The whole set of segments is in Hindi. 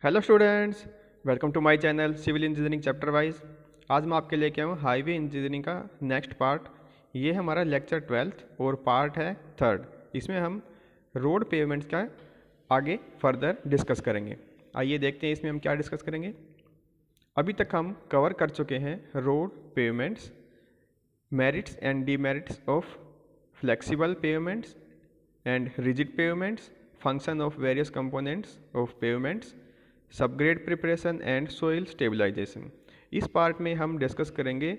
Hello students, welcome to my channel civil engineering chapter wise. आज मैं आपके लेके आया हूँ हाईवे इंजीनियरिंग का नेक्स्ट पार्ट। ये हमारा लेक्चर 12th और पार्ट है 3rd। इसमें हम रोड पेवमेंट्स का आगे फर्दर डिस्कस करेंगे। आइए देखते हैं इसमें हम क्या डिस्कस करेंगे। अभी तक हम कवर कर चुके हैं road pavements, merits and demerits of flexible pavements and rigid pavements, function of various components of pavements, subgrade preparation and soil stabilisation. इस पार्ट में हम डिस्कस करेंगे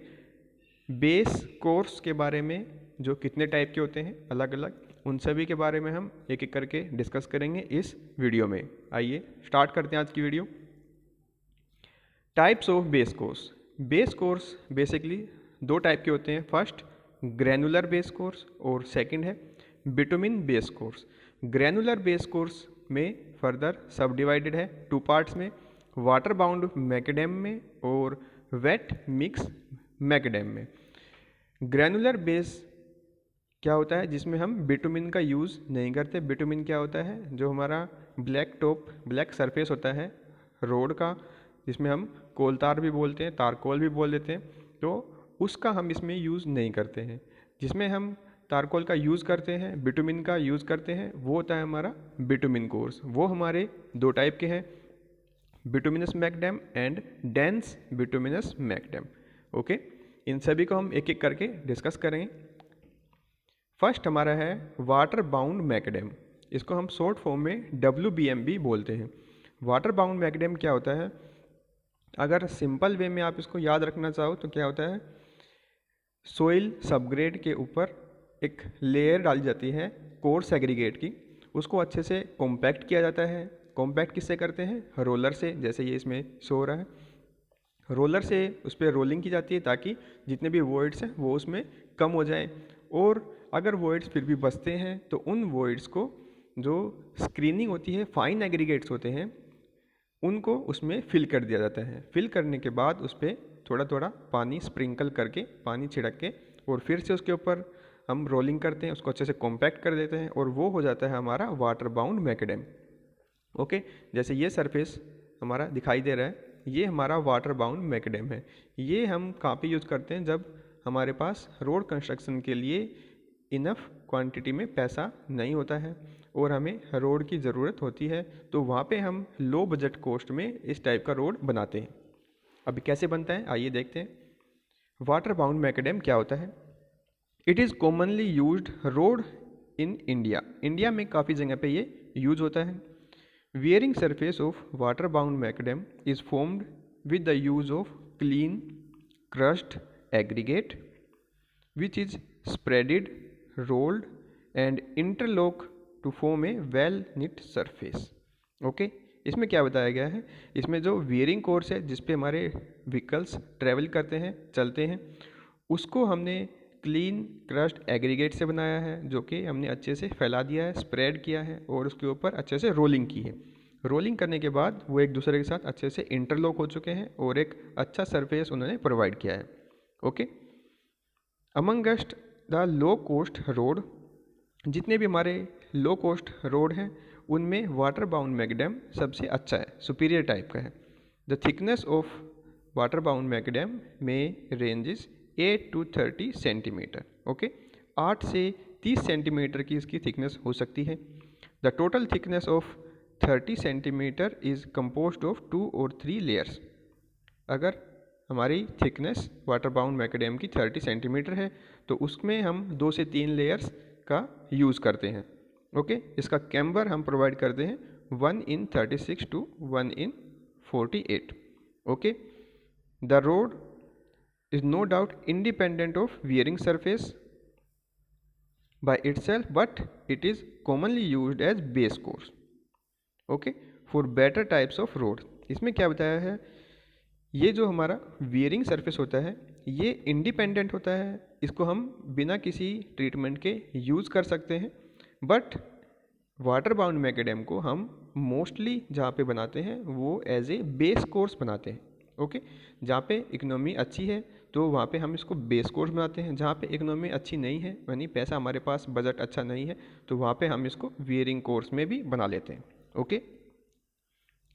बेस कोर्स के बारे में, जो कितने टाइप के होते हैं अलग अलग, उन सभी के बारे में हम एक एक करके डिस्कस करेंगे इस वीडियो में। आइए स्टार्ट करते हैं आज की video. Types of base course. Base course basically दो टाइप के होते हैं। फर्स्ट ग्रैनुलर बेस कोर्स और सेकंड है bitumen base course. Granular base course में फर्दर सब डिवाइडेड है टू पार्ट्स में, वाटर बाउंड मैकेडेम में और वेट मिक्स मैकेडेम में। ग्रैनुलर बेस क्या होता है, जिसमें हम बिटुमिन का यूज़ नहीं करते। बिटुमिन क्या होता है, जो हमारा ब्लैक टॉप ब्लैक सरफेस होता है रोड का, जिसमें हम कोलतार भी बोलते हैं, तारकोल भी बोल देते हैं, तो उसका हम इसमें यूज़ नहीं करते हैं। जिसमें हम तारकोल का यूज़ करते हैं, बिटुमिन का यूज़ करते हैं, वो होता है हमारा बिटुमिन कोर्स। वो हमारे दो टाइप के हैं, bituminous macadam and dense bituminous macadam. Okay, इन सभी को हम एक एक करके डिस्कस करेंगे। फर्स्ट हमारा है वाटर बाउंड मैकडेम। इसको हम शॉर्ट फॉर्म में WBM भी बोलते हैं। वाटर बाउंड मैकडेम क्या होता है, अगर सिंपल वे में आप इसको याद रखना चाहो तो क्या होता है, सोइल सबग्रेड के ऊपर एक लेयर डाली जाती है कोर्स एग्रीगेट की, उसको अच्छे से कॉम्पैक्ट किया जाता है। कॉम्पैक्ट किससे करते हैं, रोलर से, जैसे ये इसमें शो हो रहा है। रोलर से उस पर रोलिंग की जाती है ताकि जितने भी वॉइड्स हैं वो उसमें कम हो जाएं, और अगर वॉइड्स फिर भी बचते हैं तो उन वॉइड्स को, जो स्क्रीनिंग होती है, फाइन एग्रीगेट्स होते हैं, उनको उसमें फिल कर दिया जाता है। फिल करने के बाद उस पर थोड़ा थोड़ा पानी स्प्रिंकल करके, पानी छिड़क के, और फिर से उसके ऊपर हम रोलिंग करते हैं, उसको अच्छे से कॉम्पैक्ट कर देते हैं, और वो हो जाता है हमारा वाटर बाउंड मैकेडेम। ओके, जैसे ये सरफेस हमारा दिखाई दे रहा है, ये हमारा वाटर बाउंड मैकेडेम है। ये हम कहाँ पे यूज़ करते हैं, जब हमारे पास रोड कंस्ट्रक्शन के लिए इनफ क्वांटिटी में पैसा नहीं होता है और हमें रोड की ज़रूरत होती है, तो वहाँ पे हम लो बजट कॉस्ट में इस टाइप का रोड बनाते हैं। अभी कैसे बनता है आइए देखते हैं। वाटर बाउंड मैकेडेम क्या होता है। It is commonly used road in India. India में काफ़ी जगह पे ये यूज होता है। Wearing surface of water bound macadam is formed with the use of clean crushed aggregate which is spreaded, rolled and interlock to form a well knit surface। Okay, इसमें क्या बताया गया है, इसमें जो वियरिंग कोर्स है जिस पे हमारे व्हीकल्स ट्रैवल करते हैं, चलते हैं, उसको हमने क्लीन क्रस्ट एग्रीगेट से बनाया है, जो कि हमने अच्छे से फैला दिया है, स्प्रेड किया है, और उसके ऊपर अच्छे से रोलिंग की है। रोलिंग करने के बाद वो एक दूसरे के साथ अच्छे से इंटरलॉक हो चुके हैं और एक अच्छा सरफेस उन्होंने प्रोवाइड किया है। Okay, amongst the low coast road, जितने भी हमारे लो कोस्ट रोड हैं उनमें वाटर बाउंड मैकेडेम सबसे अच्छा है, सुपीरियर टाइप का है। The thickness of water bound macadam में रेंजेस 8 to 30 सेंटीमीटर। ओके, 8 से 30 सेंटीमीटर की इसकी थिकनेस हो सकती है। The total thickness of 30 centimetre is composed of 2 or 3 layers. अगर हमारी थिकनेस वाटर बाउंड मैकेडेम की 30 सेंटीमीटर है तो उसमें हम 2 से 3 लेयर्स का यूज़ करते हैं। ओके, इसका कैम्बर हम प्रोवाइड करते हैं 1 in 36 to 1 in 48। Okay, the road is no doubt independent of wearing surface by itself, but it is commonly used as base course. Okay, for better types of road. इसमें क्या बताया है, ये जो हमारा वियरिंग सरफेस होता है ये इंडिपेंडेंट होता है, इसको हम बिना किसी ट्रीटमेंट के यूज़ कर सकते हैं। बट वाटर बाउंड मैकेडेम को हम मोस्टली जहाँ पे बनाते हैं वो एज ए बेस कोर्स बनाते हैं। ओके, जहाँ पे इकोनॉमी अच्छी है तो वहाँ पे हम इसको बेस कोर्स बनाते हैं, जहाँ पे इकोनॉमी अच्छी नहीं है, यानी पैसा हमारे पास, बजट अच्छा नहीं है, तो वहाँ पे हम इसको वियरिंग कोर्स में भी बना लेते हैं। ओके,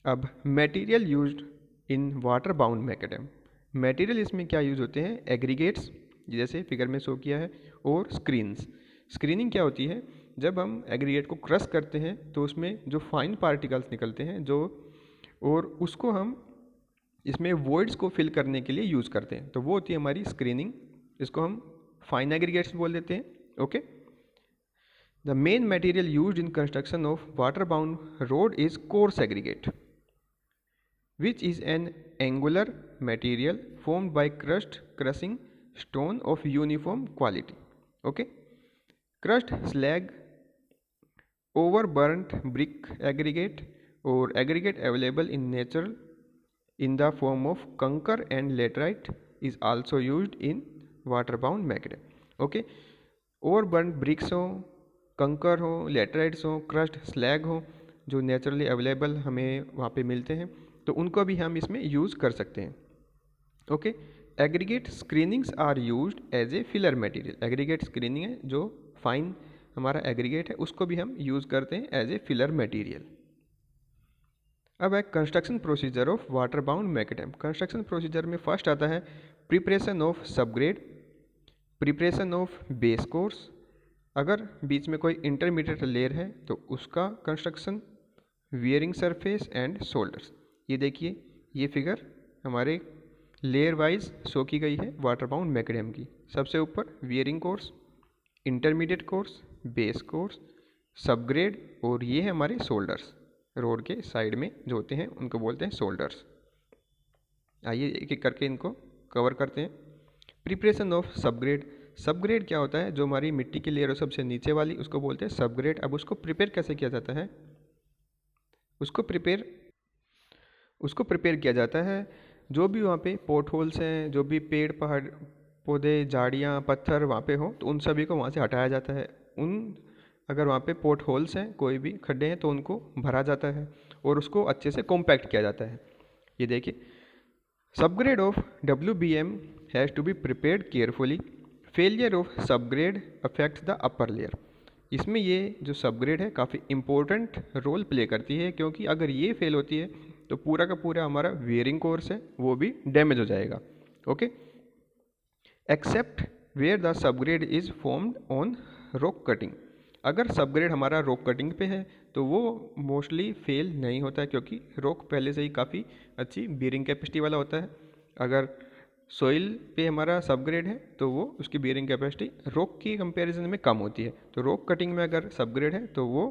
अब material used in water bound macadam, material इसमें क्या यूज़ होते हैं, एग्रीगेट्स जैसे फिगर में शो किया है, और स्क्रीन्स। स्क्रीनिंग क्या होती है, जब हम एग्रीगेट को क्रश करते हैं तो उसमें जो फाइन पार्टिकल्स निकलते हैं जो, और उसको हम इसमें वॉइड्स को फिल करने के लिए यूज़ करते हैं, तो वो होती है हमारी स्क्रीनिंग। इसको हम फाइन एग्रीगेट्स बोल देते हैं। Okay, the main material used in construction of water bound road is coarse aggregate which is an angular material formed by crushing stone of uniform quality. Okay, crushed slag, overburnt brick aggregate, or aggregate available in nature in the form of कंकर and laterite is also used in water bound macadam. Okay, overburnt bricks हो, कंकर हो, लेटराइट्स हो, क्रश्ड स्लैग हो, जो नेचुरली अवेलेबल हमें वहाँ पे मिलते हैं, तो उनको भी हम इसमें यूज़ कर सकते हैं। Okay, aggregate screenings are used as a filler material, aggregate screening है जो फाइन हमारा एग्रीगेट है उसको भी हम यूज़ करते हैं एज ए फिलर मटेरियल। अब है construction procedure of water bound macadam. Construction procedure में फर्स्ट आता है preparation of subgrade, preparation of base course, अगर बीच में कोई इंटरमीडिएट लेयर है तो उसका construction, wearing surface and shoulders. ये देखिए, ये फिगर हमारे लेयर वाइज शो की गई है वाटर बाउंड मैकेडेम की। सबसे ऊपर wearing course, intermediate course, base course, subgrade, और ये है हमारे शोल्डर्स। रोड के साइड में जो होते हैं उनको बोलते हैं शोल्डर्स। आइए एक एक करके इनको कवर करते हैं। प्रिपरेशन ऑफ सबग्रेड, सबग्रेड क्या होता है, जो हमारी मिट्टी की लेयर है सबसे नीचे वाली उसको बोलते हैं सबग्रेड। अब उसको प्रिपेयर कैसे किया जाता है, उसको प्रिपेयर किया जाता है, जो भी वहाँ पे पोर्ट होल्स हैं, जो भी पेड़ पहाड़ पौधे झाड़ियाँ पत्थर वहाँ पे हो तो उन सभी को वहाँ से हटाया जाता है। अगर वहाँ पे पोर्ट होल्स हैं, कोई भी खड्डे हैं, तो उनको भरा जाता है और उसको अच्छे से कॉम्पैक्ट किया जाता है। ये देखिए, subgrade of WBM has to be prepared carefully, failure of subgrade affects the upper layer. इसमें ये जो सबग्रेड है काफ़ी इम्पोर्टेंट रोल प्ले करती है, क्योंकि अगर ये फेल होती है तो पूरा का पूरा हमारा वियरिंग कोर्स है वो भी डैमेज हो जाएगा। Okay, except where the subgrade is formed on rock cutting, अगर सबग्रेड हमारा रॉक कटिंग पे है तो वो मोस्टली फेल नहीं होता है, क्योंकि रॉक पहले से ही काफ़ी अच्छी बियरिंग कैपेसिटी वाला होता है। अगर सोइल पे हमारा सबग्रेड है तो वो उसकी बियरिंग कैपेसिटी रॉक की कंपैरिजन में कम होती है, तो रॉक कटिंग में अगर सबग्रेड है तो वो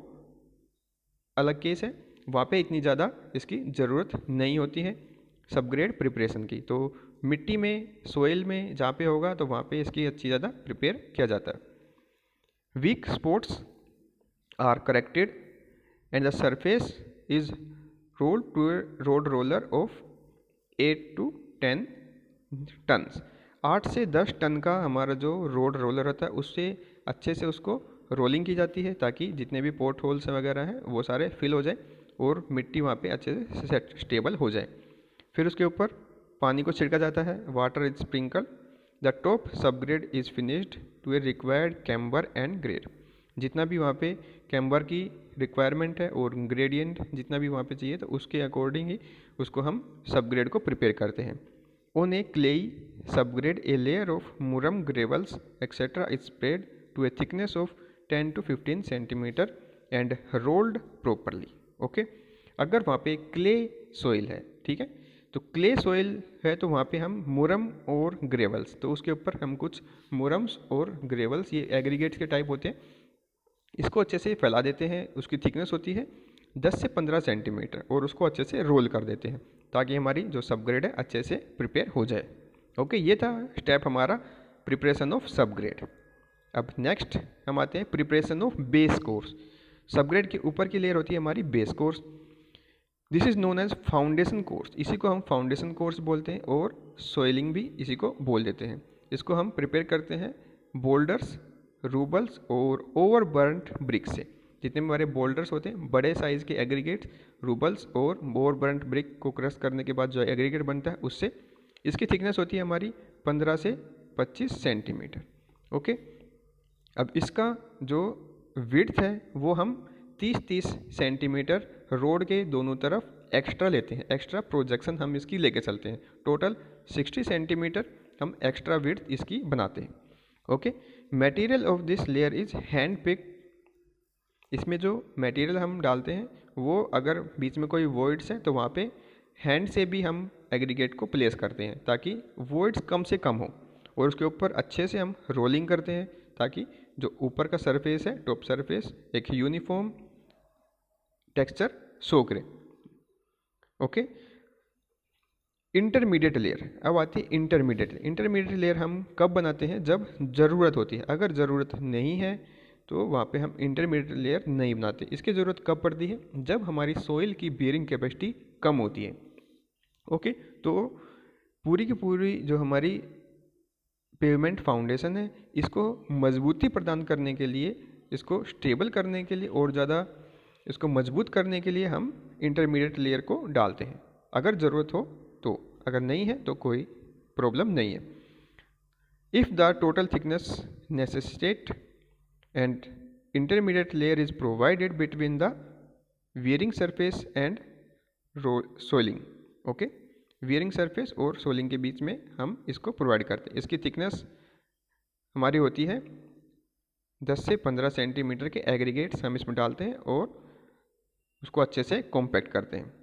अलग केस है, वहाँ पे इतनी ज़्यादा इसकी ज़रूरत नहीं होती है सबग्रेड प्रिपरेशन की। तो मिट्टी में, सोइल में जहाँ पे होगा तो वहाँ पे इसकी अच्छी ज़्यादा प्रिपेयर किया जाता है। Weak spots are corrected and the surface is rolled to a road roller of 8 to 10 tons. 8 से 10 टन का हमारा जो रोड रोलर होता है उससे अच्छे से उसको रोलिंग की जाती है, ताकि जितने भी पोर्ट होल्स वगैरह हैं वो सारे फिल हो जाए और मिट्टी वहाँ पे अच्छे से सेट स्टेबल हो जाए। फिर उसके ऊपर पानी को छिड़का जाता है, water is sprinkle, the top subgrade is finished to a required camber and grade. जितना भी वहाँ पे कैम्बर की रिक्वायरमेंट है और ग्रेडियंट जितना भी वहाँ पे चाहिए तो उसके अकॉर्डिंग ही उसको हम सबग्रेड को प्रिपेयर करते हैं। On a clayey subgrade a layer of moorum gravels etcetera is spread to a thickness of 10 to 15 centimetre and rolled properly. Okay, अगर वहाँ पे क्ले सोइल है, ठीक है, तो क्ले सोइल है तो वहाँ पे हम मुरम और ग्रेवल्स, तो उसके ऊपर हम कुछ मुरम्स और ग्रेवल्स, ये एग्रीगेट्स के टाइप होते हैं, इसको अच्छे से फैला देते हैं। उसकी थिकनेस होती है 10 से 15 सेंटीमीटर और उसको अच्छे से रोल कर देते हैं ताकि हमारी जो सबग्रेड है अच्छे से प्रिपेयर हो जाए। ओके, ये था स्टेप हमारा प्रिपरेशन ऑफ सबग्रेड। अब नेक्स्ट हम आते हैं preparation of base course. Subgrade के ऊपर की लेयर होती है हमारी base course, this is known as foundation course, इसी को हम फाउंडेशन कोर्स बोलते हैं और सोइलिंग भी इसी को बोल देते हैं। इसको हम प्रिपेयर करते हैं बोल्डर्स, रूबल्स और ओवरबर्न्ड ब्रिक से। जितने हमारे बोल्डर्स होते हैं, बड़े साइज़ के एग्रीगेट्स, रूबल्स और ओवरबर्न्ड ब्रिक को क्रश करने के बाद जो एग्रीगेट बनता है उससे, इसकी थिकनेस होती है हमारी 15 से 25 सेंटीमीटर। ओके, अब इसका जो विड्थ है वो हम 30-30 सेंटीमीटर रोड के दोनों तरफ एक्स्ट्रा लेते हैं, एक्स्ट्रा प्रोजेक्शन हम इसकी लेके चलते हैं। टोटल 60 सेंटीमीटर हम एक्स्ट्रा विड्थ इसकी बनाते हैं। Okay, material of this layer is hand pick. इसमें जो मटेरियल हम डालते हैं वो अगर बीच में कोई वॉइड्स है तो वहाँ पे हैंड से भी हम एग्रीगेट को प्लेस करते हैं ताकि वॉइड्स कम से कम हो, और उसके ऊपर अच्छे से हम रोलिंग करते हैं ताकि जो ऊपर का सरफेस है, टॉप सरफेस, एक यूनिफॉर्म टेक्सचर शो करे। Okay, intermediate layer. अब आती है इंटरमीडिएट लेयर हम कब बनाते हैं? जब ज़रूरत होती है। अगर ज़रूरत नहीं है तो वहाँ पे हम इंटरमीडिएट लेयर नहीं बनाते। इसकी ज़रूरत कब पड़ती है? जब हमारी सोइल की बेयरिंग कैपेसिटी कम होती है। ओके, तो पूरी की पूरी जो हमारी पेवमेंट फाउंडेशन है, इसको मजबूती प्रदान करने के लिए, इसको स्टेबल करने के लिए और ज़्यादा इसको मजबूत करने के लिए हम इंटरमीडिएट लेयर को डालते हैं अगर ज़रूरत हो तो। अगर नहीं है तो कोई प्रॉब्लम नहीं है। If the total thickness necessitate and intermediate layer is provided between the wearing surface and soiling. Okay, wearing surface और सोइलिंग के बीच में हम इसको प्रोवाइड करते हैं। इसकी थिकनेस हमारी होती है 10 से 15 सेंटीमीटर के एग्रीगेट्स हम इसमें डालते हैं और उसको अच्छे से कॉम्पैक्ट करते हैं।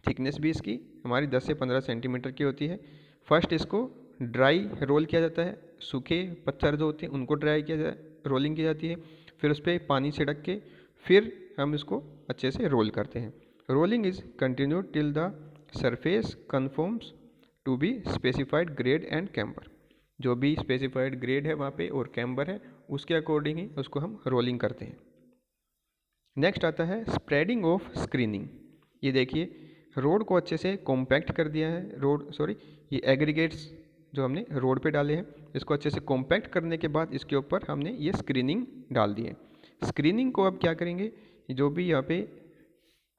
थिकनेस भी इसकी हमारी 10 से 15 सेंटीमीटर की होती है। फर्स्ट इसको ड्राई रोल किया जाता है, सूखे पत्थर जो होते हैं उनको ड्राई किया जाए, रोलिंग की जाती है। फिर उस पर पानी छिड़क के फिर हम इसको अच्छे से रोल करते हैं। Rolling is continued till the surface confirms to be specified grade and camber. जो भी स्पेसिफाइड ग्रेड है वहाँ पे और कैम्बर है उसके अकॉर्डिंग ही उसको हम रोलिंग करते हैं। नेक्स्ट आता है स्प्रेडिंग ऑफ स्क्रीनिंग। ये देखिए रोड को अच्छे से कॉम्पैक्ट कर दिया है। ये एग्रीगेट्स जो हमने रोड पे डाले हैं, इसको अच्छे से कॉम्पैक्ट करने के बाद इसके ऊपर हमने ये स्क्रीनिंग डाल दी है। स्क्रीनिंग को अब क्या करेंगे, जो भी यहाँ पे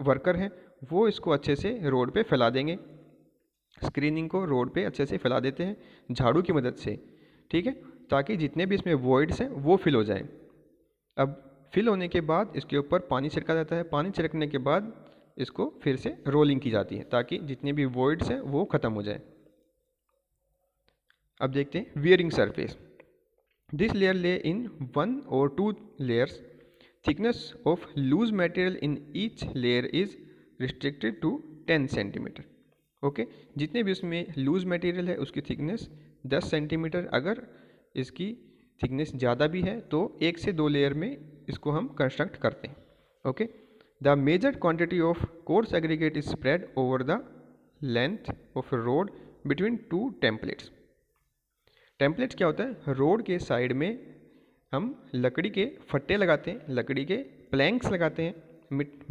वर्कर हैं वो इसको अच्छे से रोड पे फैला देंगे। स्क्रीनिंग को रोड पे अच्छे से फैला देते हैं झाड़ू की मदद से, ठीक है, ताकि जितने भी इसमें वॉइड्स हैं वो फिल हो जाए। अब फिल होने के बाद इसके ऊपर पानी छिड़का जाता है। पानी छिड़कने के बाद इसको फिर से रोलिंग की जाती है ताकि जितने भी वॉइड्स हैं वो ख़त्म हो जाए। अब देखते हैं वियरिंग सरफेस। दिस लेयर ले इन 1 or 2 layers. Thickness of loose material in each layer is restricted to 10 centimetre. Okay, जितने भी उसमें लूज मटेरियल है उसकी थिकनेस 10 सेंटीमीटर। अगर इसकी थिकनेस ज़्यादा भी है तो 1 से 2 लेयर में इसको हम कंस्ट्रक्ट करते हैं। Okay, the measured quantity of coarse aggregate is spread over the length of road between 2 templates. Templates क्या होता है? रोड के साइड में हम लकड़ी के फट्टे लगाते हैं, लकड़ी के प्लैंक्स लगाते हैं,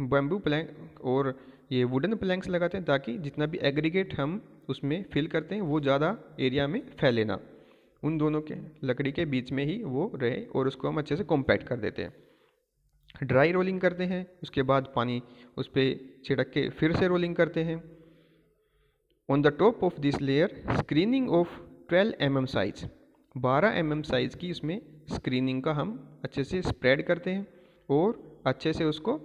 बैम्बू प्लैंक और ये वुडन प्लैंक्स लगाते हैं ताकि जितना भी एग्रीगेट हम उसमें फिल करते हैं वो ज़्यादा एरिया में फैले ना, उन दोनों के लकड़ी के बीच में ही वो रहे और उसको हम अच्छे से कॉम्पैक्ट कर देते हैं। ड्राई रोलिंग करते हैं, उसके बाद पानी उस पर छिड़क के फिर से रोलिंग करते हैं। On the top of this layer screening of 12 mm size, 12 mm size की इसमें स्क्रीनिंग का हम अच्छे से स्प्रेड करते हैं और अच्छे से उसको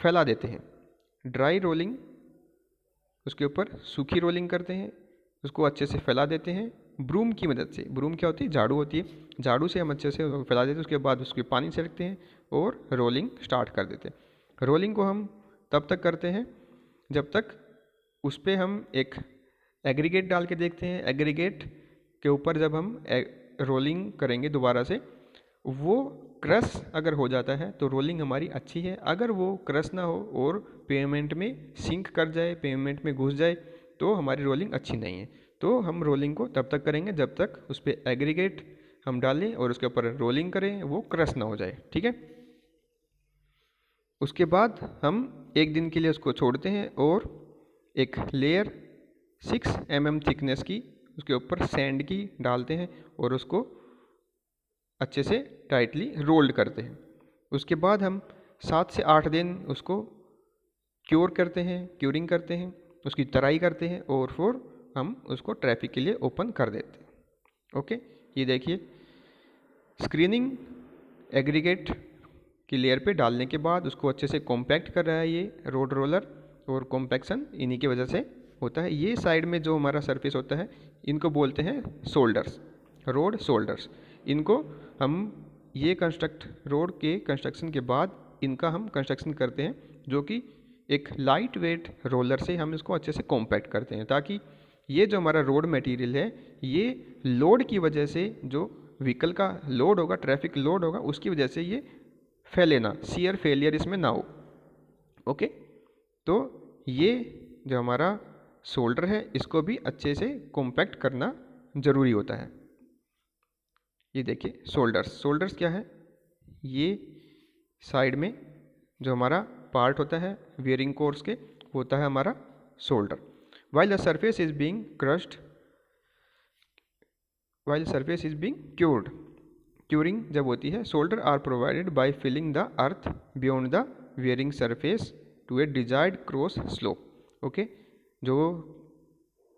फैला देते हैं। ड्राई रोलिंग, उसके ऊपर सूखी रोलिंग करते हैं, उसको अच्छे से फैला देते हैं ब्रूम की मदद से। ब्रूम क्या होती है? झाड़ू होती है। झाड़ू से हम अच्छे से फैला देते हैं, उसके बाद उसके पानी छिड़कते हैं और रोलिंग स्टार्ट कर देते हैं। रोलिंग को हम तब तक करते हैं जब तक उस पर हम एक एग्रीगेट डाल के देखते हैं। एग्रीगेट के ऊपर जब हम रोलिंग करेंगे दोबारा से, वो क्रश अगर हो जाता है तो रोलिंग हमारी अच्छी है। अगर वो क्रश ना हो और पेमेंट में सिंक कर जाए, पेमेंट में घुस जाए, तो हमारी रोलिंग अच्छी नहीं है। तो हम रोलिंग को तब तक करेंगे जब तक उस पर एग्रीगेट हम डालें और उसके ऊपर रोलिंग करें, वो क्रश ना हो जाए, ठीक है। उसके बाद हम 1 दिन के लिए उसको छोड़ते हैं और एक लेयर 6 mm थिकनेस की उसके ऊपर सैंड की डालते हैं और उसको अच्छे से टाइटली रोल्ड करते हैं। उसके बाद हम 7 से 8 दिन उसको क्योरिंग करते हैं, उसकी तराई करते हैं और फिर हम उसको ट्रैफिक के लिए ओपन कर देते हैं। ओके, ये देखिए स्क्रीनिंग एग्रीगेट की लेयर पे डालने के बाद उसको अच्छे से कॉम्पैक्ट कर रहा है ये रोड रोलर और कॉम्पैक्शन इन्हीं की वजह से होता है। ये साइड में जो हमारा सरफेस होता है इनको बोलते हैं शोल्डर्स, रोड शोल्डर्स। इनको हम ये रोड के कंस्ट्रक्शन के बाद इनका हम कंस्ट्रक्शन करते हैं, जो कि एक लाइट वेट रोलर से हम इसको अच्छे से कॉम्पैक्ट करते हैं, ताकि ये जो हमारा रोड मटेरियल है ये लोड की वजह से, जो व्हीकल का लोड होगा, ट्रैफिक लोड होगा, उसकी वजह से ये फैले ना, शियर फेलियर इसमें ना हो। ओके, तो ये जो हमारा शोल्डर है इसको भी अच्छे से कॉम्पैक्ट करना ज़रूरी होता है। ये देखिए शोल्डर्स क्या है, ये साइड में जो हमारा पार्ट होता है वेयरिंग कोर्स के, होता है हमारा shoulder. While the surface is being crushed, while surface is being cured, curing जब होती है, shoulder are provided by filling the earth beyond the wearing surface to a desired cross slope. Okay, जो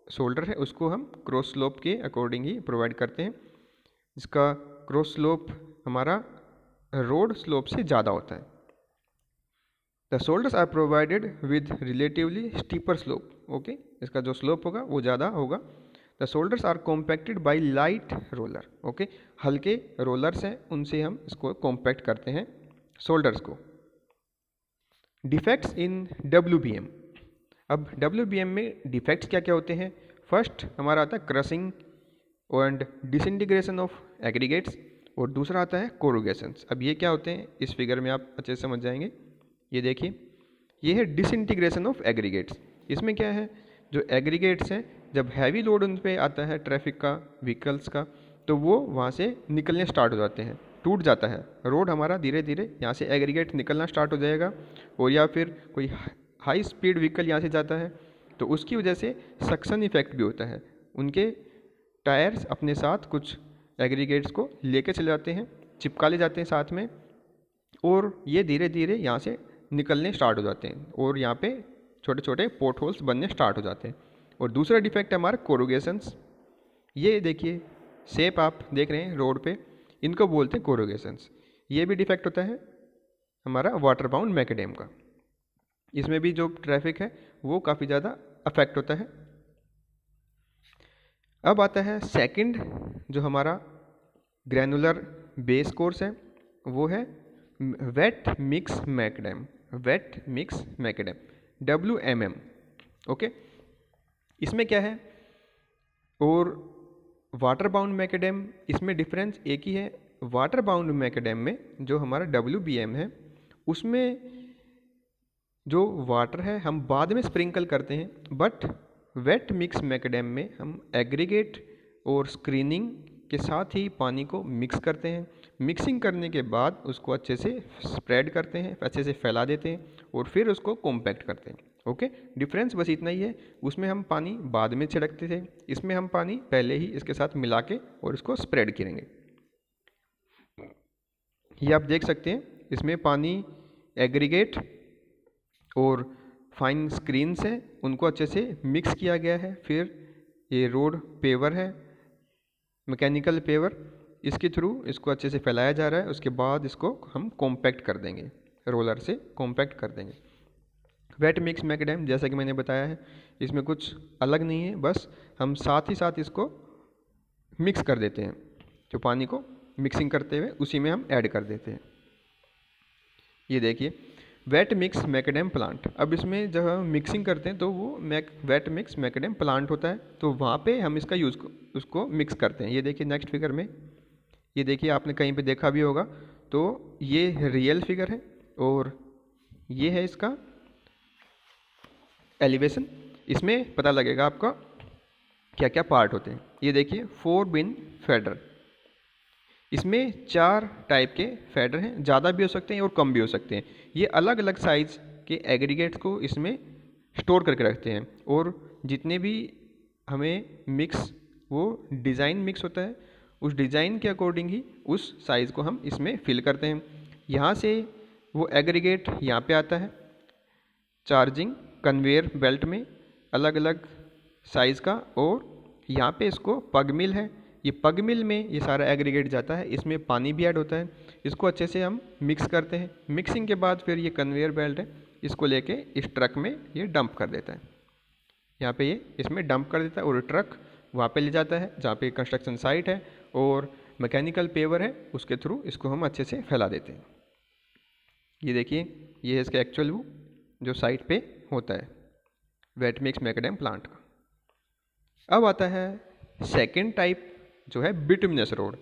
शोल्डर है उसको हम क्रॉस स्लोप के अकॉर्डिंग ही प्रोवाइड करते हैं। इसका क्रॉस स्लोप हमारा रोड स्लोप से ज़्यादा होता है। The shoulders are provided with relatively steeper slope. Okay, इसका जो स्लोप होगा वो ज़्यादा होगा। The shoulders are compacted by light roller. Okay, हल्के रोलर्स हैं, उनसे हम इसको कॉम्पैक्ट करते हैं शोल्डर्स को। Defects in WBM। अब WBM में डिफेक्ट्स क्या क्या होते हैं? फर्स्ट हमारा आता है crushing and disintegration of aggregates, और दूसरा आता है कोरुगेशंस। अब ये क्या होते हैं इस फिगर में आप अच्छे से समझ जाएंगे। ये देखिए, ये है डिसइंटीग्रेशन ऑफ एग्रीगेट्स। इसमें क्या है, जो एग्रीगेट्स हैं जब हैवी लोड उन पर आता है ट्रैफिक का, व्हीकल्स का, तो वो वहाँ से निकलने स्टार्ट हो जाते हैं, टूट जाता है रोड हमारा, धीरे धीरे यहाँ से एग्रीगेट निकलना स्टार्ट हो जाएगा। और या फिर कोई हाई स्पीड व्हीकल यहाँ से जाता है तो उसकी वजह से सक्शन इफेक्ट भी होता है, उनके टायर्स अपने साथ कुछ एग्रीगेट्स को लेके चले जाते हैं, चिपका ले जाते हैं साथ में, और ये धीरे धीरे यहाँ से निकलने स्टार्ट हो जाते हैं और यहाँ पे छोटे छोटे पोर्ट होल्स बनने स्टार्ट हो जाते हैं। और दूसरा डिफेक्ट है हमारा कोरुगेशंस। ये देखिए शेप आप देख रहे हैं रोड पे, इनको बोलते हैं कोरुगेशंस। ये भी डिफेक्ट होता है हमारा वाटर बाउंड मैकेडेम का। इसमें भी जो ट्रैफिक है वो काफ़ी ज़्यादा अफेक्ट होता है। अब आता है सेकंड जो हमारा ग्रैनुलर बेस कोर्स है, वो है wet mix macadam, wet mix macadam WMM। Okay, इसमें क्या है, और वाटर बाउंड मैकेडेम, इसमें डिफरेंस एक ही है। वाटर बाउंड मैकेडेम में जो हमारा WBM है उसमें जो वाटर है हम बाद में स्प्रिंकल करते हैं, बट वेट मिक्स मैकेडेम में हम एग्रीगेट और स्क्रीनिंग के साथ ही पानी को मिक्स करते हैं। मिक्सिंग करने के बाद उसको अच्छे से स्प्रेड करते हैं, अच्छे से फैला देते हैं और फिर उसको कॉम्पैक्ट करते हैं। ओके, डिफरेंस बस इतना ही है, उसमें हम पानी बाद में छिड़कते थे, इसमें हम पानी पहले ही इसके साथ मिला के और इसको स्प्रेड करेंगे। ये आप देख सकते हैं, इसमें पानी एग्रीगेट और फाइन स्क्रीन्स हैं उनको अच्छे से मिक्स किया गया है। फिर ये रोड पेवर है, मैकेनिकल पेवर, इसके थ्रू इसको अच्छे से फैलाया जा रहा है। उसके बाद इसको हम कॉम्पैक्ट कर देंगे, रोलर से कॉम्पैक्ट कर देंगे। वेट मिक्स मैकेडेम जैसा कि मैंने बताया है, इसमें कुछ अलग नहीं है, बस हम साथ ही साथ इसको मिक्स कर देते हैं। जो पानी को मिक्सिंग करते हुए उसी में हम ऐड कर देते हैं। ये देखिए वेट मिक्स मैकेडेम प्लांट। अब इसमें जब हम मिक्सिंग करते हैं तो वो वेट मिक्स मैकेडेम प्लांट होता है, तो वहाँ पे हम इसका यूज़ उसको मिक्स करते हैं। ये देखिए नेक्स्ट फिगर में, ये देखिए आपने कहीं पे देखा भी होगा, तो ये रियल फिगर है और ये है इसका एलिवेशन। इसमें पता लगेगा आपका क्या क्या पार्ट होते हैं। ये देखिए 4 बिन फेडर, इसमें 4 टाइप के फेडर हैं, ज़्यादा भी हो सकते हैं और कम भी हो सकते हैं। ये अलग अलग साइज़ के एग्रीगेट्स को इसमें स्टोर करके रखते हैं, और जितने भी हमें मिक्स, वो डिज़ाइन मिक्स होता है, उस डिज़ाइन के अकॉर्डिंग ही उस साइज़ को हम इसमें फिल करते हैं। यहाँ से वो एग्रीगेट यहाँ पे आता है चार्जिंग कन्वेयर बेल्ट में अलग अलग साइज़ का, और यहाँ पे इसको पग मिल है, ये पग मिल में ये सारा एग्रीगेट जाता है, इसमें पानी भी ऐड होता है। इसको अच्छे से हम मिक्स करते हैं। मिक्सिंग के बाद फिर ये कन्वेयर बेल्ट है, इसको लेके इस ट्रक में ये डंप कर देता है। यहाँ पे ये इसमें डंप कर देता है और ट्रक वहाँ पे ले जाता है जहाँ पे कंस्ट्रक्शन साइट है और मैकेनिकल पेवर है, उसके थ्रू इसको हम अच्छे से फैला देते हैं। ये देखिए, ये है इसका एक्चुअल व्यू जो साइट पे होता है वेट मिक्स मैकेडेम प्लांट का। अब आता है सेकेंड टाइप जो है बिटुमिनस रोड।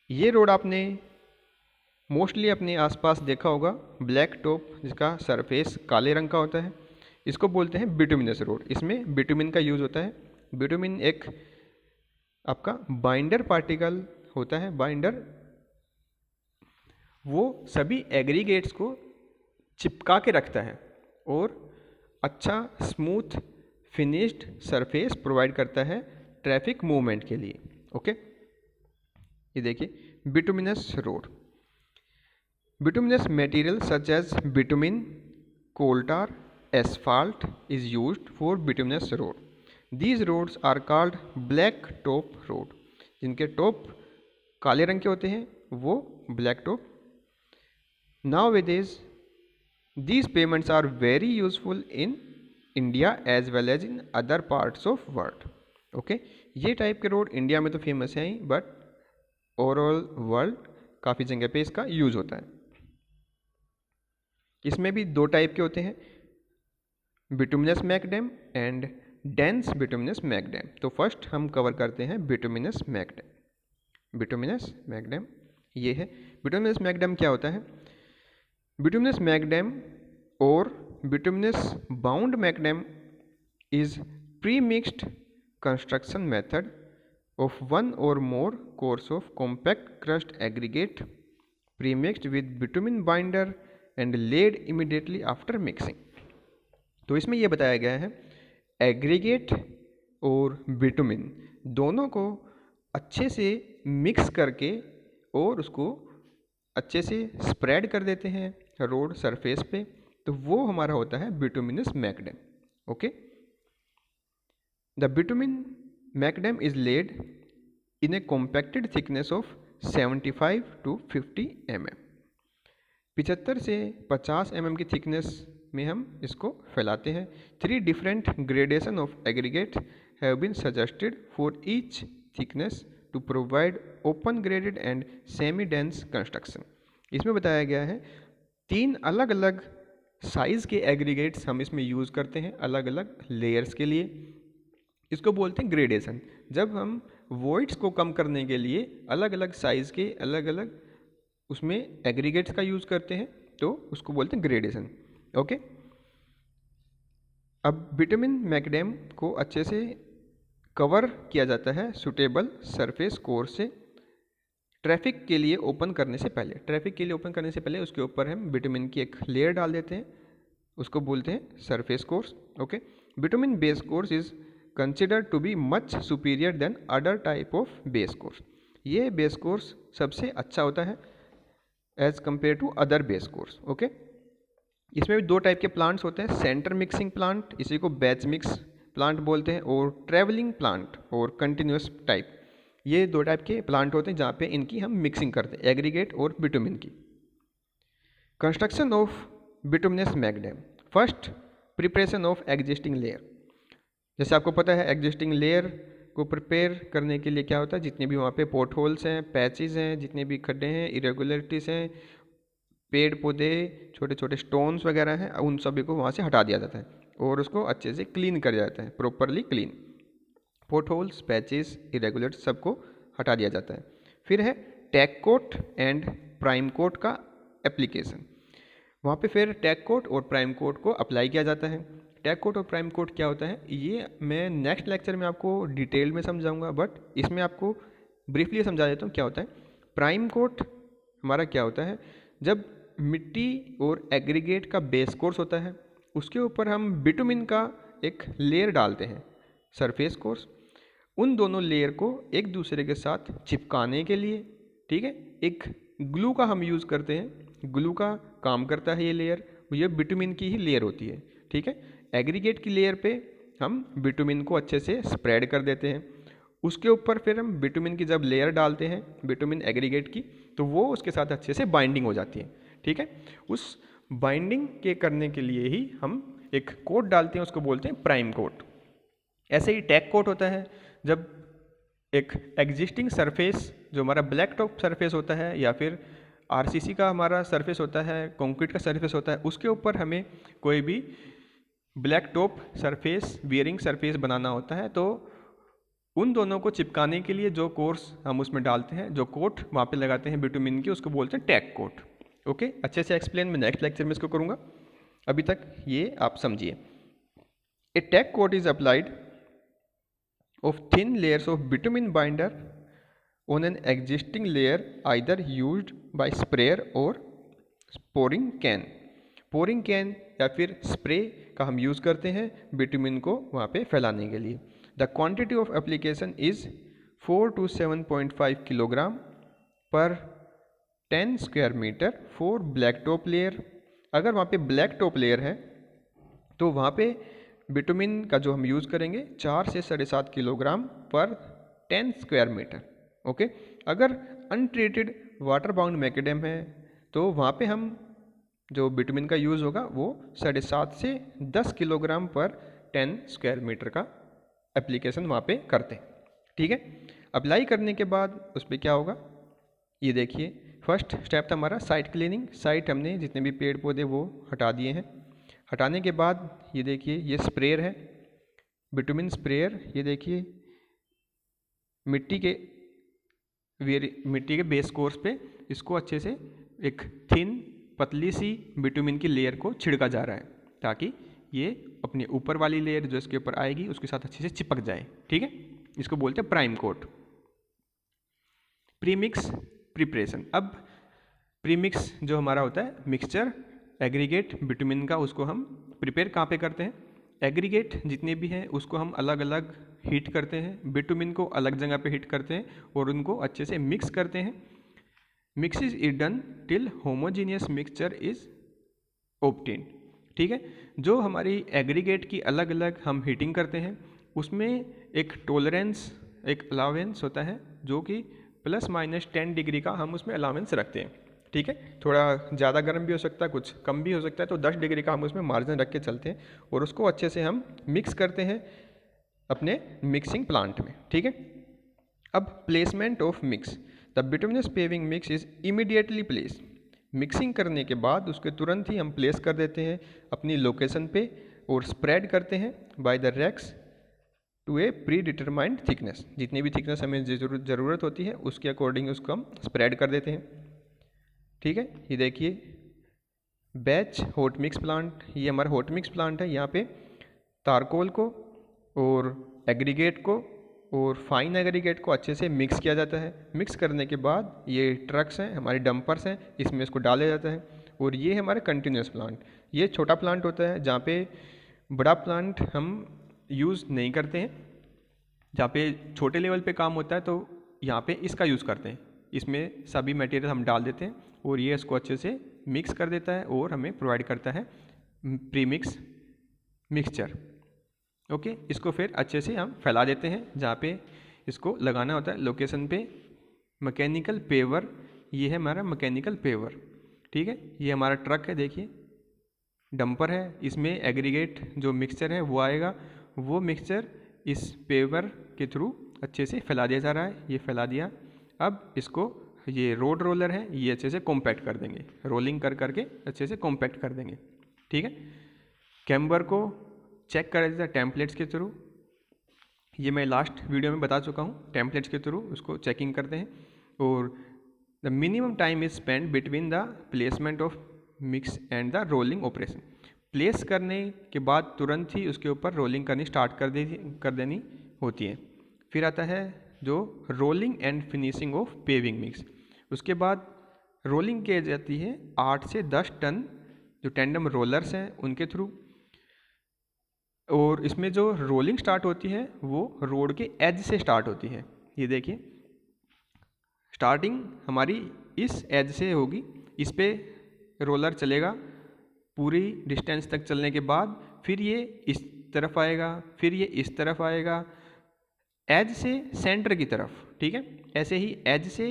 ये रोड आपने मोस्टली अपने आसपास देखा होगा, ब्लैक टॉप जिसका सरफेस काले रंग का होता है, इसको बोलते हैं बिटुमिनस रोड। इसमें बिटुमिन का यूज़ होता है। बिटुमिन एक आपका बाइंडर पार्टिकल होता है। बाइंडर वो सभी एग्रीगेट्स को चिपका के रखता है और अच्छा स्मूथ फिनिश्ड सरफेस प्रोवाइड करता है ट्रैफिक मूवमेंट के लिए। ओके, ये देखिए bituminous road. Bituminous material such as bitumen, coal tar, asphalt is used for bituminous road. These roads are called black top road. जिनके टॉप काले रंग के होते हैं वो black top. Nowadays these pavements are very useful in India as well as in other parts of world. Okay, ये टाइप के रोड इंडिया में तो फेमस हैं ही, बट ओवरऑल वर्ल्ड काफ़ी जगह पे इसका यूज़ होता है। इसमें भी दो टाइप के होते हैं, bituminous macadam and dense bituminous मैकडेम। तो फर्स्ट हम कवर करते हैं बिटुमिनस मैकडेम। बिटुमिनस मैकडेम ये है। बिटुमिनस मैकडेम क्या होता है? बिटुमिनस मैकडेम और bituminous bound macadam is pre mixed construction method of one or more course of compact crust aggregate pre-mixed with bitumen binder and laid immediately after mixing। तो इसमें यह बताया गया है एग्रीगेट और बिटुमिन दोनों को अच्छे से मिक्स करके और उसको अच्छे से स्प्रेड कर देते हैं रोड सरफेस पे, तो वो हमारा होता है bituminous macadam. Okay, the bitumen Macadam is laid in a compacted thickness of 75 to 50 mm। 75 से 50 mm की थिकनेस में हम इसको फैलाते हैं। 3 different gradation of aggregate have been suggested for each thickness to provide open graded and semi dense construction। इसमें बताया गया है 3 अलग अलग साइज़ के एग्रीगेट्स हम इसमें यूज़ करते हैं अलग अलग लेयर्स के लिए। इसको बोलते हैं ग्रेडेशन। जब हम वॉइड्स को कम करने के लिए अलग अलग साइज़ के अलग अलग उसमें एग्रीगेट्स का यूज़ करते हैं तो उसको बोलते हैं ग्रेडेशन। ओके, अब बिटुमिन मैकडेम को अच्छे से कवर किया जाता है सुटेबल सरफेस कोर्स से ट्रैफिक के लिए ओपन करने से पहले। ट्रैफिक के लिए ओपन करने से पहले उसके ऊपर हम बिटुमिन की एक लेयर डाल देते हैं, उसको बोलते हैं surface course. Okay, bitumen base course is considered to be much superior than other type of base course. ये बेस कोर्स सबसे अच्छा होता है as compare to other base course. Okay, इसमें भी दो टाइप के प्लांट्स होते हैं, सेंटर मिक्सिंग प्लांट, इसी को बैच मिक्स प्लांट बोलते हैं, और ट्रेवलिंग प्लांट और कंटिन्यूस टाइप। ये दो टाइप के प्लांट होते हैं जहाँ पे इनकी हम मिक्सिंग करते हैं एग्रीगेट और बिटुमिन की। Construction of bituminous macadam. First, preparation of existing layer. जैसे आपको पता है एग्जिस्टिंग लेयर को प्रिपेयर करने के लिए क्या होता है, जितने भी वहाँ पे पोर्ट होल्स हैं, पैचेस हैं, जितने भी खड्डे हैं, इरेगुलरिटीज़ हैं, पेड़ पौधे, छोटे छोटे स्टोन्स वगैरह हैं, उन सभी को वहाँ से हटा दिया जाता है और उसको अच्छे से क्लीन कर दिया जाता है, properly clean. Pot holes, patches, irregular सबको हटा दिया जाता है। फिर है tack coat and prime coat का एप्लीकेशन। वहाँ पे फिर टैग कोट और प्राइम कोट को अप्लाई किया जाता है। टैग कोट और प्राइम कोट क्या होता है ये मैं नेक्स्ट लेक्चर में आपको डिटेल में समझाऊंगा, बट इसमें आपको ब्रीफली समझा देता हूँ क्या होता है। प्राइम कोट हमारा क्या होता है, जब मिट्टी और एग्रीगेट का बेस कोर्स होता है उसके ऊपर हम बिटुमिन का एक लेयर डालते हैं सरफेस कोर्स, उन दोनों लेयर को एक दूसरे के साथ चिपकाने के लिए, ठीक है, एक ग्लू का हम यूज़ करते हैं। ग्लू का काम करता है ये लेयर, ये बिटुमिन की ही लेयर होती है, ठीक है। एग्रीगेट की लेयर पे हम बिटुमिन को अच्छे से स्प्रेड कर देते हैं, उसके ऊपर फिर हम बिटुमिन की जब लेयर डालते हैं बिटुमिन एग्रीगेट की, तो वो उसके साथ अच्छे से बाइंडिंग हो जाती है, ठीक है। उस बाइंडिंग के करने के लिए ही हम एक कोट डालते हैं, उसको बोलते हैं प्राइम कोट। ऐसे ही टैग कोट होता है, जब एक एग्जिस्टिंग सरफेस जो हमारा ब्लैक टॉप सरफेस होता है या फिर आरसीसी का हमारा सरफेस होता है, कंक्रीट का सरफेस होता है, उसके ऊपर हमें कोई भी black top surface bearing surface बनाना होता है, तो उन दोनों को चिपकाने के लिए जो कोर्स हम उसमें डालते हैं, जो कोट वहाँ पे लगाते हैं बिटुमिन की, उसको बोलते हैं टैग कोट। ओके, अच्छे से एक्सप्लेन मैं नेक्स्ट लेक्चर में इसको करूँगा, अभी तक ये आप समझिए। A tack coat is applied of thin layers of bitumen binder on an existing layer either used by sprayer or pouring can। pouring can या फिर स्प्रे का हम यूज़ करते हैं बिटुमिन को वहाँ पे फैलाने के लिए। The quantity of application is 4 to 7.5 kilogram per 10 square metre for black top layer. अगर वहाँ पे ब्लैक टॉप लेयर है तो वहाँ पे बिटुमिन का जो हम यूज़ करेंगे 4 से 7.5 kilogram per 10 square metre. Okay, अगर अनट्रीटेड वाटर बाउंड मैकेडेम है तो वहाँ पे हम जो बिटुमिन का यूज़ होगा वो 7.5 से 10 किलोग्राम पर 10 स्क्वायर मीटर का एप्लीकेशन वहाँ पे करते हैं। ठीक है, अप्लाई करने के बाद उस पर क्या होगा ये देखिए। फर्स्ट स्टेप था हमारा साइट क्लीनिंग। साइट हमने जितने भी पेड़ पौधे वो हटा दिए हैं। हटाने के बाद ये देखिए ये स्प्रेयर है, बिटुमिन स्प्रेयर। ये देखिए मिट्टी के बेस कोर्स पे इसको अच्छे से एक थिन पतली सी बिटुमिन की लेयर को छिड़का जा रहा है ताकि ये अपने ऊपर वाली लेयर जो इसके ऊपर आएगी उसके साथ अच्छे से चिपक जाए। ठीक है, इसको बोलते हैं प्राइम कोट। Premix preparation. अब प्रीमिक्स जो हमारा होता है मिक्सचर एग्रीगेट बिटुमिन का, उसको हम प्रिपेयर कहाँ पे करते हैं। एग्रीगेट जितने भी हैं उसको हम अलग अलग हीट करते हैं, बिटुमिन को अलग जगह पे हीट करते हैं और उनको अच्छे से मिक्स करते हैं। Mix is done till homogeneous mixture is obtain. ठीक है, जो हमारी एग्रीगेट की अलग अलग हम हीटिंग करते हैं उसमें एक टॉलरेंस, एक अलावेंस होता है जो कि +- 10 डिग्री का हम उसमें अलावेंस रखते हैं। ठीक है, थोड़ा ज़्यादा गर्म भी हो सकता है, कुछ कम भी हो सकता है, तो 10 डिग्री का हम उसमें मार्जिन रख के चलते हैं और उसको अच्छे से हम मिक्स करते हैं अपने मिक्सिंग प्लांट में। ठीक है, अब placement of mix. The bituminous paving mix is immediately place. Mixing करने के बाद उसके तुरंत ही हम प्लेस कर देते हैं अपनी लोकेशन पे और स्प्रेड करते हैं by the rakes to a predetermined thickness. जितनी भी थिकनेस हमें ज़रूरत होती है उसके अकॉर्डिंग उसको हम स्प्रेड कर देते हैं। ठीक है, ये देखिए बैच हॉट मिक्स प्लांट, ये हमारा हॉट मिक्स प्लांट है। यहाँ पे तारकोल को और एग्रीगेट को और फाइन एग्रीगेट को अच्छे से मिक्स किया जाता है। मिक्स करने के बाद ये ट्रक्स हैं, हमारे डंपर्स हैं, इसमें इसको डाला जाता है। और ये है हमारा कंटिन्यूस प्लांट। ये छोटा प्लांट होता है जहाँ पे बड़ा प्लांट हम यूज़ नहीं करते हैं। जहाँ पे छोटे लेवल पे काम होता है तो यहाँ पे इसका यूज़ करते हैं। इसमें सभी मटेरियल हम डाल देते हैं और ये इसको अच्छे से मिक्स कर देता है और हमें प्रोवाइड करता है प्रीमिक्स मिक्सचर। ओके, इसको फिर अच्छे से हम फैला देते हैं जहाँ पे इसको लगाना होता है लोकेशन पे। मैकेनिकल पेवर, ये है हमारा मैकेनिकल पेवर। ठीक है, ये हमारा ट्रक है, देखिए डंपर है, इसमें एग्रीगेट जो मिक्सचर है वो आएगा। वो मिक्सचर इस पेवर के थ्रू अच्छे से फैला दिया जा रहा है। ये फैला दिया, अब इसको ये रोड रोलर है ये अच्छे से कॉम्पैक्ट कर देंगे, रोलिंग कर करके अच्छे से कॉम्पैक्ट कर देंगे। ठीक है, कैम्बर को चेक कर देता है टेम्पलेट्स के थ्रू। ये मैं लास्ट वीडियो में बता चुका हूँ, टेम्पलेट्स के थ्रू उसको चेकिंग करते हैं। और the minimum time is spend between the placement of mix and the rolling operation. Place करने के बाद तुरंत ही उसके ऊपर रोलिंग करनी स्टार्ट कर देनी होती है। फिर आता है जो rolling and finishing of paving mix. उसके बाद रोलिंग की जाती है 8 से 10 टन जो टेंडम रोलर्स हैं उनके थ्रू। और इसमें जो रोलिंग स्टार्ट होती है वो रोड के एज से स्टार्ट होती है। ये देखिए स्टार्टिंग हमारी इस एज से होगी, इस पे रोलर चलेगा पूरी डिस्टेंस तक चलने के बाद फिर ये इस तरफ आएगा, फिर ये इस तरफ आएगा, एज से सेंटर की तरफ। ठीक है, ऐसे ही एज से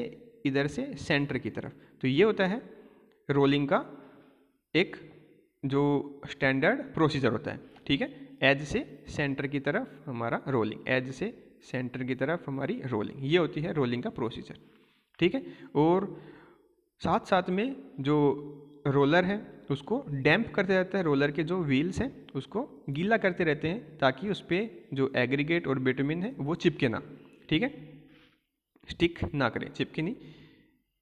इधर से सेंटर की तरफ। तो ये होता है रोलिंग का एक जो स्टैंडर्ड प्रोसीजर होता है, ठीक है। एज से सेंटर की तरफ हमारा रोलिंग, एज से सेंटर की तरफ हमारी रोलिंग, ये होती है रोलिंग का प्रोसीजर, ठीक है। और साथ साथ में जो रोलर है उसको डैम्प करते रहता है, रोलर के जो व्हील्स हैं उसको गीला करते रहते हैं ताकि उस पर जो एग्रीगेट और बिटुमिन है वो चिपके ना, ठीक है, स्टिक ना करे, चिपके नहीं।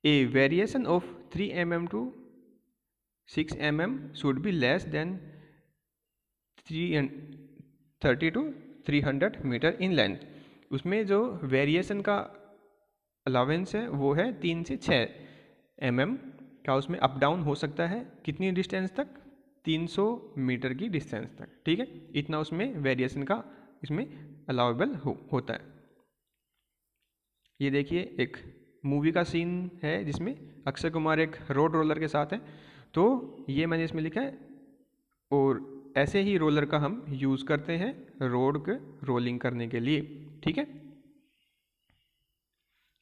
A variation of 3 mm to 6 mm should be less than 30 to 300 metre in length. उसमें जो वेरिएशन का अलावेंस है वो है 3 से 6 mm का, उसमें अप डाउन हो सकता है। कितनी डिस्टेंस तक? 300 मीटर की डिस्टेंस तक, ठीक है। इतना उसमें वेरिएशन का इसमें अलाउेबल होता है। ये देखिए एक मूवी का सीन है जिसमें अक्षय कुमार एक रोड रोलर के साथ है, तो ये मैंने इसमें लिखा है। और ऐसे ही रोलर का हम यूज़ करते हैं रोड के रोलिंग करने के लिए, ठीक है।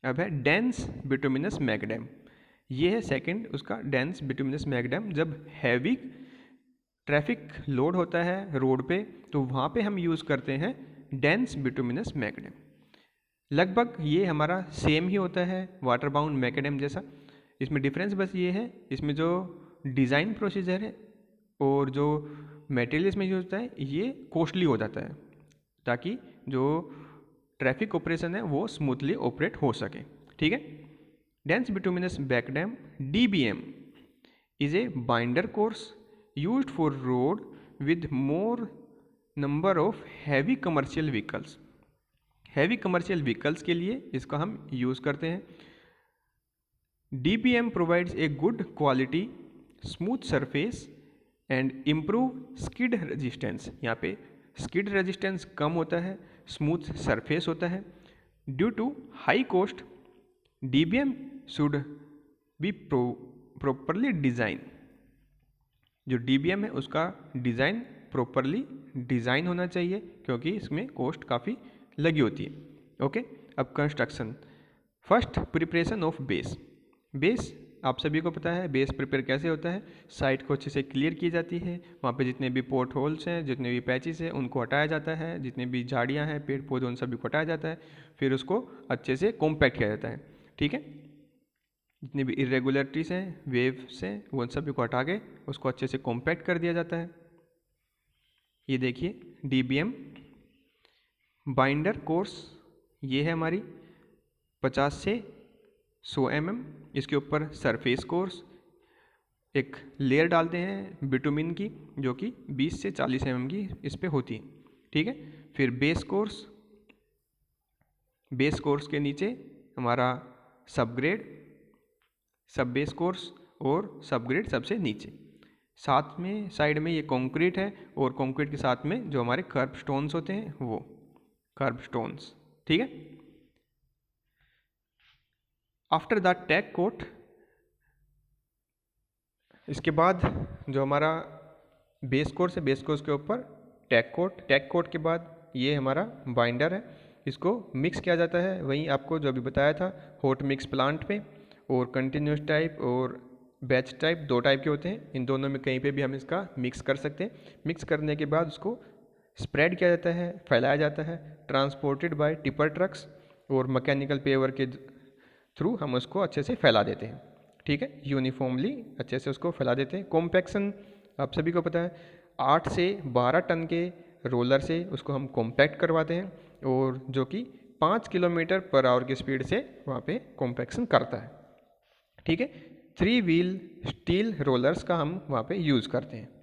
अब है डेंस बिटुमिनस मैग्डेम, ये है सेकंड उसका डेंस बिटुमिनस मैग्डेम। जब हैवी ट्रैफिक लोड होता है रोड पे तो वहाँ पे हम यूज़ करते हैं डेंस बिटुमिनस मैग्डेम। लगभग ये हमारा सेम ही होता है वाटर बाउंड मैकेडेम जैसा। इसमें डिफरेंस बस ये है, इसमें जो डिज़ाइन प्रोसीजर है और जो मटेरियल इसमें यूज होता है ये कॉस्टली हो जाता है ताकि जो ट्रैफिक ऑपरेशन है वो स्मूथली ऑपरेट हो सके, ठीक है। Dense bituminous macadam DBM is a binder course used for road with more number of heavy commercial vehicles। Heavy commercial vehicles के लिए इसका हम यूज़ करते हैं। DBM provides a good quality smooth surface and improve skid resistance. यहाँ पे स्किड रेजिस्टेंस कम होता है, स्मूथ सरफेस होता है। Due to high cost DBM should be properly design. जो DBM है उसका डिज़ाइन प्रॉपरली डिज़ाइन होना चाहिए क्योंकि इसमें कॉस्ट काफ़ी लगी होती है, ओके। अब construction, first preparation of base. Base आप सभी को पता है बेस प्रिपेयर कैसे होता है। साइट को अच्छे से क्लियर की जाती है, वहाँ पे जितने भी पोर्ट होल्स हैं, जितने भी पैचेस हैं उनको हटाया जाता है, जितने भी झाड़ियाँ हैं, पेड़ पौधे, उन सभी को हटाया जाता है। फिर उसको अच्छे से कॉम्पैक्ट किया जाता है, ठीक है। जितनी भी इरेगुलरिटीज़ हैं, वेव्स हैं, वो सभी को हटा के उसको अच्छे से कॉम्पैक्ट कर दिया जाता है। ये देखिए DBM बाइंडर कोर्स, ये है हमारी 50 से 100 mm। इसके ऊपर सरफेस कोर्स एक लेयर डालते हैं बिटुमिन की जो कि 20 से 40 mm की इस पे होती है, ठीक है। फिर बेस कोर्स, बेस कोर्स के नीचे हमारा सबग्रेड, सब बेस कोर्स और सबग्रेड सबसे नीचे। साथ में साइड में ये कंक्रीट है और कंक्रीट के साथ में जो हमारे कर्ब स्टोन्स होते हैं वो कर्ब स्टोन्स, ठीक है। आफ्टर द टैग कोट, इसके बाद जो हमारा बेस कोर्स है, बेस कोर्स के ऊपर टैग कोट, टैग कोट के बाद ये हमारा बाइंडर है, इसको मिक्स किया जाता है। वहीं आपको जो अभी बताया था हॉट मिक्स प्लांट पे, और कंटिन्यूस टाइप और बैच टाइप, दो टाइप के होते हैं। इन दोनों में कहीं पे भी हम इसका मिक्स कर सकते हैं। मिक्स करने के बाद उसको स्प्रेड किया जाता है, फैलाया जाता है, ट्रांसपोर्टेड बाय टिपर ट्रक्स और मैकेनिकल पेवर के थ्रू हम उसको अच्छे से फैला देते हैं, ठीक है। यूनिफॉर्मली अच्छे से उसको फैला देते हैं। कॉम्पैक्शन आप सभी को पता है 8 से 12 टन के रोलर से उसको हम कॉम्पैक्ट करवाते हैं और जो कि 5 किलोमीटर पर आवर की स्पीड से वहाँ पे कॉम्पैक्शन करता है, ठीक है। 3 व्हील स्टील रोलर्स का हम वहाँ पे यूज़ करते हैं।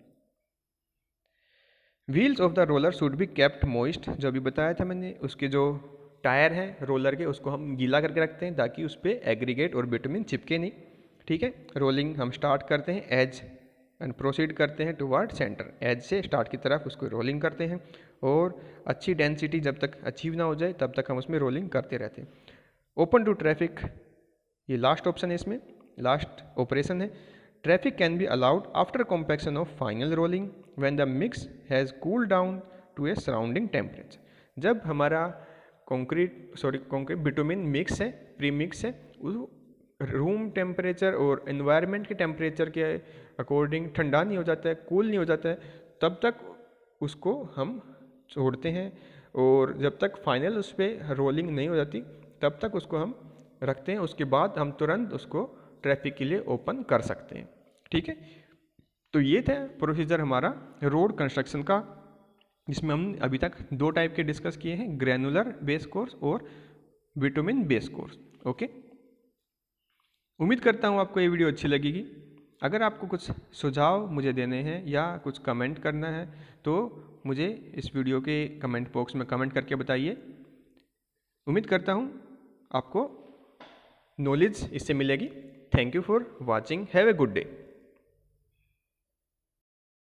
Wheels of the roller should be kept moist, जो अभी बताया था मैंने, उसके जो टायर हैं रोलर के उसको हम गीला करके रखते हैं ताकि उस पर एग्रीगेट और बिटुमिन चिपके नहीं, ठीक है। रोलिंग हम स्टार्ट करते हैं एज एंड प्रोसीड करते हैं टुवर्ड सेंटर। एज से स्टार्ट की तरफ उसको रोलिंग करते हैं और अच्छी डेंसिटी जब तक अचीव ना हो जाए तब तक हम उसमें रोलिंग करते रहते हैं। ओपन टू ट्रैफिक, ये लास्ट ऑप्शन है, इसमें लास्ट ऑपरेशन है। Traffic can be allowed after compaction of final rolling when the mix has cool down to a surrounding temperature. जब हमारा कंक्रीट बिटुमिन मिक्स है, प्री मिक्स है, उस रूम टेम्परेचर और एनवायरनमेंट के टेम्परेचर के अकॉर्डिंग ठंडा नहीं हो जाता है, कूल नहीं हो जाता है, तब तक उसको हम छोड़ते हैं। और जब तक फाइनल उस पर रोलिंग नहीं हो जाती तब तक उसको हम रखते हैं। उसके बाद हम तुरंत उसको ट्रैफिक के लिए ओपन कर सकते हैं। ठीक है, तो ये था प्रोसीजर हमारा रोड कंस्ट्रक्शन का, जिसमें हम अभी तक 2 टाइप के डिस्कस किए हैं, ग्रैनुलर बेस कोर्स और बिटुमिन बेस कोर्स। ओके, उम्मीद करता हूँ आपको ये वीडियो अच्छी लगेगी। अगर आपको कुछ सुझाव मुझे देने हैं या कुछ कमेंट करना है तो मुझे इस वीडियो के कमेंट बॉक्स में कमेंट करके बताइए। उम्मीद करता हूँ आपको नॉलेज इससे मिलेगी। Thank you for watching, have a good day.